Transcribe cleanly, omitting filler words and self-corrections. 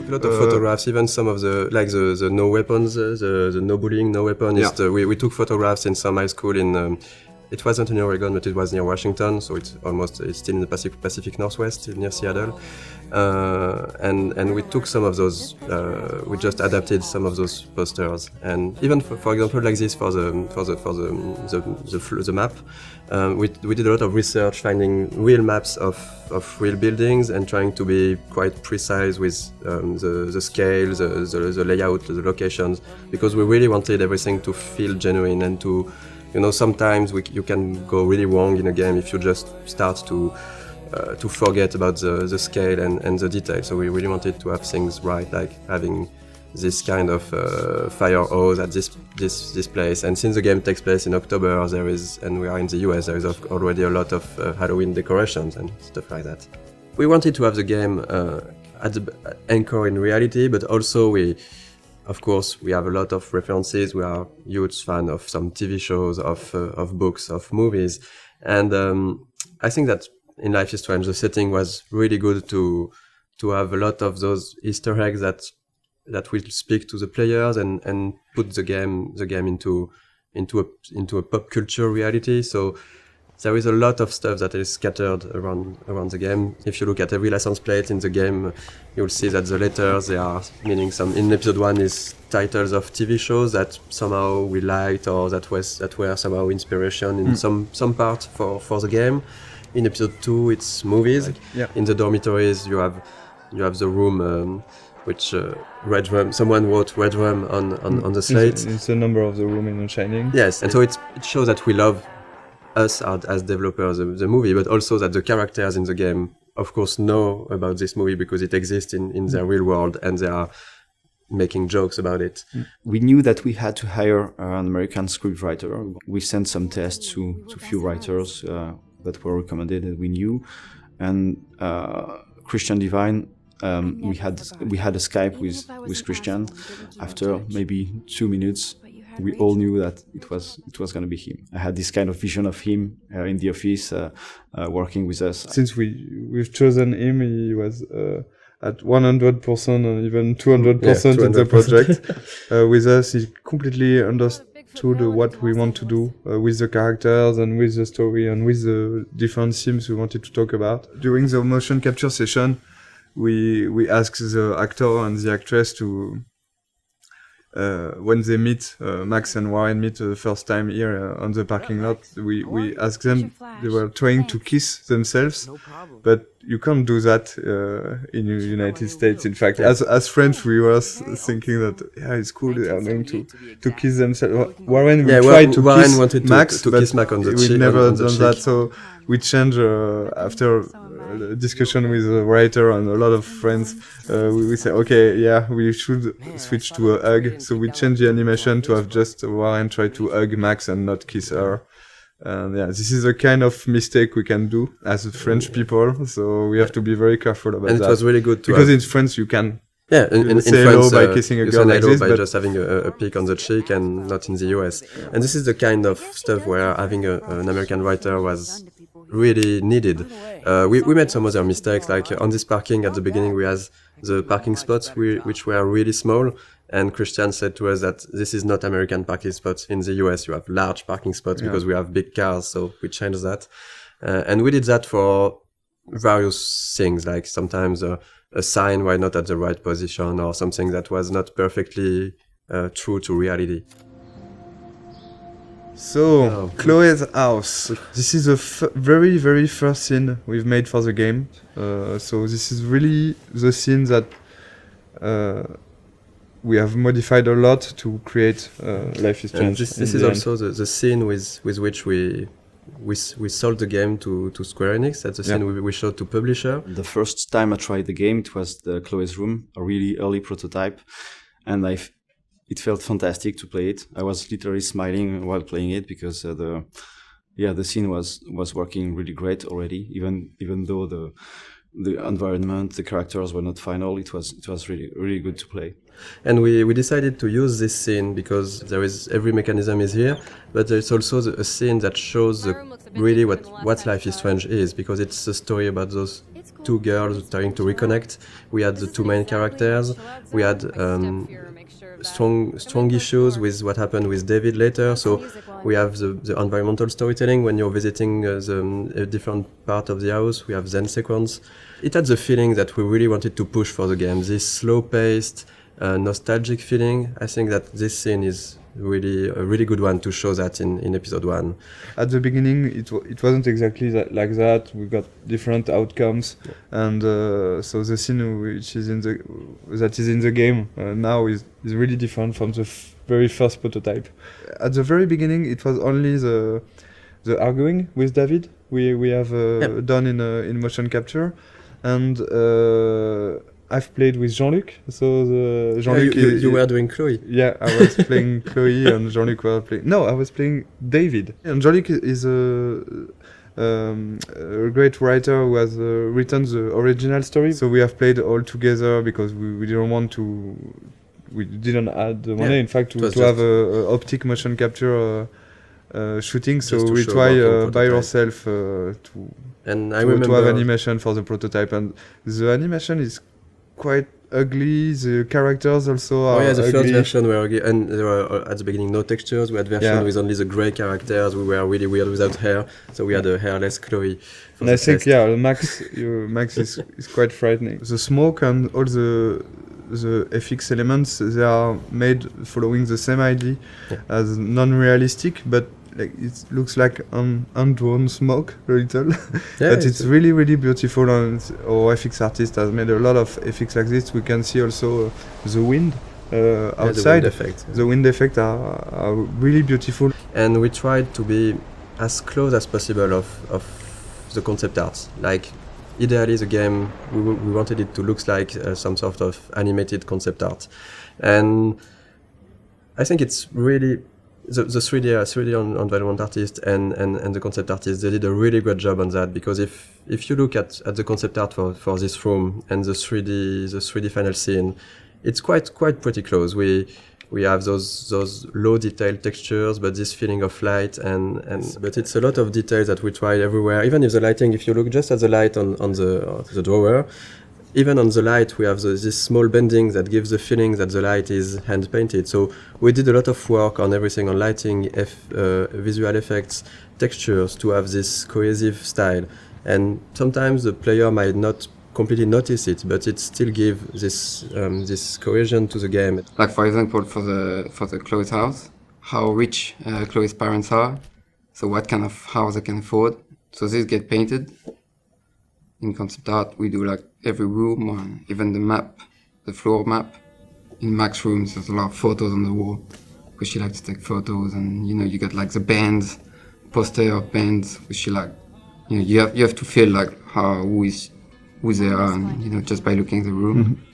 took a lot of photographs, even some of the the no weapons, the no bullying, no weapon. Yeah. We took photographs in some high school in. It wasn't in Oregon, but it was near Washington, so it's still in the Pacific Northwest, near Seattle. And we took some of those. We just adapted some of those posters, and even for example, like this for the map. We did a lot of research, finding real maps of real buildings and trying to be quite precise with the scale, the layout, the locations, because we really wanted everything to feel genuine and to. Sometimes you can go really wrong in a game if you just start to forget about the scale and the detail. So we really wanted to have things right, like having this kind of fire hose at this place. And since the game takes place in October, and we are in the US, there is already a lot of Halloween decorations and stuff like that. We wanted to have the game at the anchor in reality, but also of course, we have a lot of references. We are huge fan of some TV shows, of books, of movies. And I think that in Life is Strange, the setting was really good to have a lot of those Easter eggs that will speak to the players and put the game into a pop culture reality. So there is a lot of stuff that is scattered around the game. If you look at every license plate in the game, you'll see that the letters, they are meaning some. In episode 1 is titles of TV shows that somehow we liked or that were somehow inspiration in some part for the game. In episode 2, it's movies. In the dormitories, you have the room which Red Rum. Someone wrote Red Rum on the slate. It's the number of the room in Shining. Yes, and so it shows that we love us as developers the movie, but also that the characters in the game, of course, know about this movie because it exists in their real world and they are making jokes about it. We knew that we had to hire an American scriptwriter. We sent some tests to few writers that were recommended that we knew, and Christian Devine. We had a Skype with Christian. After maybe 2 minutes, we all knew that it was going to be him. I had this kind of vision of him in the office, working with us. Since we've chosen him, he was at 100% and even 200% in the project. With us, he completely understood what we want to do with the characters and with the story and with the different themes we wanted to talk about. During the motion capture session, we asked the actor and the actress to. When they meet, Max and Warren meet the first time here on the parking lot, we asked them, they were trying to kiss themselves, but you can't do that in the United States. In fact, as French, we were thinking that, it's cool, they are going to kiss themselves. Warren tried to kiss Max, but kiss Max on the cheek. We've never done that, so we changed after a discussion with the writer and a lot of friends. We say, we should switch to a hug. So we changed the animation to have just Warren try to hug Max and not kiss her. And this is a kind of mistake we can do as French people. So we have to be very careful about that. And it was really good because in France you can. Yeah, in say France, hello by kissing a girl like this, by just having a peek on the cheek, and not in the US. And this is the kind of stuff where having an American writer was really needed. We made some other mistakes, like on this parking at the beginning we had the parking spots which were really small, and Christian said to us that this is not American parking spots. In the US you have large parking spots because we have big cars, so we changed that. And we did that for various things, like sometimes a sign were not at the right position or something that was not perfectly true to reality. So, Chloe's house. This is the very, very first scene we've made for the game. So this is really the scene that we have modified a lot to create Life is Strange. This is also the scene with which we sold the game to Square Enix. That's the scene we showed to publisher. The first time I tried the game, it was the Chloe's room, a really early prototype, and it felt fantastic to play it. I was literally smiling while playing it because the scene was working really great already. Even though the environment, the characters were not final, it was really really good to play. And we decided to use this scene because every mechanism is here, but there's also a scene that shows really what Life is Strange is, because it's a story about those two girls trying to reconnect. We had the two main characters. We had strong issues with what happened with David later. So we have the environmental storytelling when you're visiting a different part of the house. We have Zen sequence. It had the feeling that we really wanted to push for the game. This slow-paced, nostalgic feeling. I think that this scene is really a really good one to show that in episode 1. At the beginning, it wasn't exactly like that. We got different outcomes, and so the scene which is in the game now is really different from the very first prototype. At the very beginning, it was only the arguing with David we have done in motion capture, and I've played with Jean-Luc, so Jean-Luc... You were doing Chloe. Yeah, I was playing Chloe and Jean-Luc was playing... No, I was playing David. And Jean-Luc is a great writer who has written the original story. So we have played all together because we didn't want to... We didn't add the money, in fact, to have a optic motion capture shooting. So we try by ourselves to have animation for the prototype. And the animation is quite ugly. The characters also are the ugly. first version were ugly, and there were at the beginning no textures. We had version with only the grey characters. We were really weird without hair, so we had a hairless Chloe. And I think Max is quite frightening. The smoke and all the FX elements, they are made following the same idea as non-realistic, but like it looks like undrawn smoke a little. But it's really, really beautiful, and our FX artist has made a lot of FX like this. We can see also the wind outside. The wind effects are really beautiful. And we tried to be as close as possible of the concept art. Like, ideally the game, we wanted it to look like some sort of animated concept art. And I think it's really... The 3D environment artist and the concept artist, they did a really great job on that, because if you look at the concept art for this room and the 3D final scene, it's quite pretty close. We have those low detail textures, but this feeling of light but it's a lot of details that we tried everywhere. Even if the lighting, if you look just at the light on the drawer, even on the light, we have this small bending that gives the feeling that the light is hand-painted. So we did a lot of work on everything, on lighting, visual effects, textures, to have this cohesive style. And sometimes the player might not completely notice it, but it still gives this cohesion to the game. Like, for example, for the Chloe's house, how rich Chloe's parents are, so what kind of house they can afford. So this get painted. In concept art, we do like every room, or even the map, the floor map. In Max's rooms, there's a lot of photos on the wall, because she likes to take photos, and you get like the bands, poster of bands, which she like. You have to feel like who they are, and just by looking at the room. Mm-hmm.